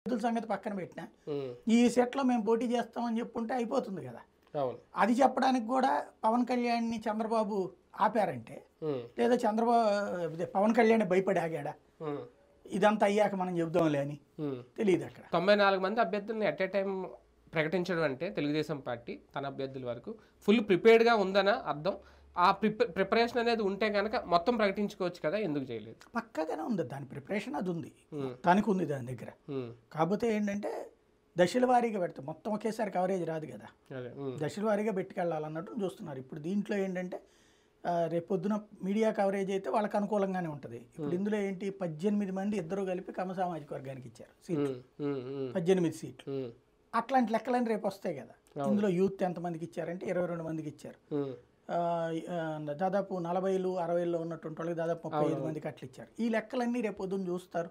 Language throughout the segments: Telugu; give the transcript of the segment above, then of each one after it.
సంగతి పక్కన పెట్టినా ఈ సెట్లో మేము పోటీ చేస్తామని చెప్పుంటే అయిపోతుంది కదా. అది చెప్పడానికి కూడా పవన్ కళ్యాణ్ని చంద్రబాబు ఆపారంటే లేదా పవన్ కళ్యాణ్ భయపడి ఆగాడా, ఇదంతా అయ్యాక మనం చెబుదాంలే అని తెలియదు. అక్కడ 94 మంది అభ్యర్థులను ఎట్ ఏ టైం ప్రకటించడం అంటే తెలుగుదేశం పార్టీ తన అభ్యర్థుల వరకు ఫుల్ ప్రిపేర్డ్గా ఉందన్న అర్థం. ఆ ప్రిపరేషన్ అనేది ఉంటే కనుక మొత్తం ప్రకటించుకోవచ్చు కదా, ఎందుకు చేయలేదు? పక్కగానే ఉంది దాని ప్రిపరేషన్, అది ఉంది, దానికి ఉంది దాని దగ్గర. కాకపోతే ఏంటంటే దశల వారీగా పెడతాం, మొత్తం ఒకేసారి కవరేజ్ రాదు కదా, దశల వారీగా పెట్టుకెళ్ళాలన్నట్టు చూస్తున్నారు. ఇప్పుడు దీంట్లో ఏంటంటే రేపొద్దున మీడియా కవరేజ్ అయితే వాళ్ళకి అనుకూలంగానే ఉంటుంది. ఇప్పుడు ఇందులో ఏంటి 18 మంది ఇద్దరు కలిపి కమ్మ సామాజిక వర్గానికి ఇచ్చారు సీట్లు, 18 సీట్లు. అట్లాంటి లెక్కలని రేపు వస్తాయి కదా. ఇందులో యూత్ ఎంతమందికి ఇచ్చారంటే 22 మందికి ఇచ్చారు. దాదాపు 40, 60లో ఉన్నటువంటి వాళ్ళకి దాదాపు 35 మందికి అట్లా ఇచ్చారు. ఈ లెక్కలన్నీ రేపు పొద్దున్న చూస్తారు.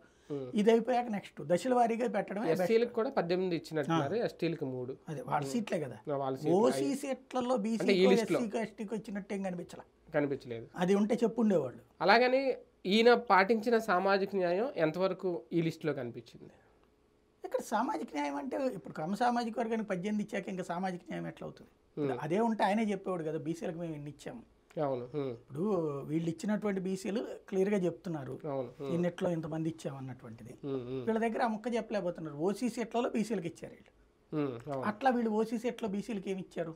ఇది అయిపోయాక నెక్స్ట్ దశల వారీగా పెట్టడమే. ఎస్టీలకు కూడా 18 ఇచ్చినట్టున్నారు, ఎస్టీలకు 3. అదే వాళ్ళ సీట్లే కదా. ఓసీ సీట్లలో బీసీ ఎస్టీకి వచ్చినట్టు ఏం కనిపించలేదు. అది ఉంటే చెప్పుండేవాళ్ళు. అలాగని ఈయన పాటించిన సామాజిక న్యాయం ఎంతవరకు ఈ లిస్టులో కనిపించింది? ఇక్కడ సామాజిక న్యాయం అంటే ఇప్పుడు కమ్మ సామాజిక వర్గానికి 18 ఇచ్చాక ఇంకా సామాజిక న్యాయం ఎట్లా అవుతుంది? అదే ఉంటే ఆయనే చెప్పేవాడు కదా, బీసీలకు మేము ఇన్ని ఇచ్చాము. ఇప్పుడు వీళ్ళు ఇచ్చినటువంటి బీసీలు క్లియర్గా చెప్తున్నారు ఇన్నిట్లో ఇంతమంది ఇచ్చామన్నటువంటిది. వీళ్ళ దగ్గర ఆ ముక్క చెప్పలేకపోతున్నారు. ఓసీ సెట్లలో బీసీలకు ఇచ్చారు వీళ్ళు. అట్లా వీళ్ళు ఓసీ సెట్లో బీసీలకు ఏమి ఇచ్చారు?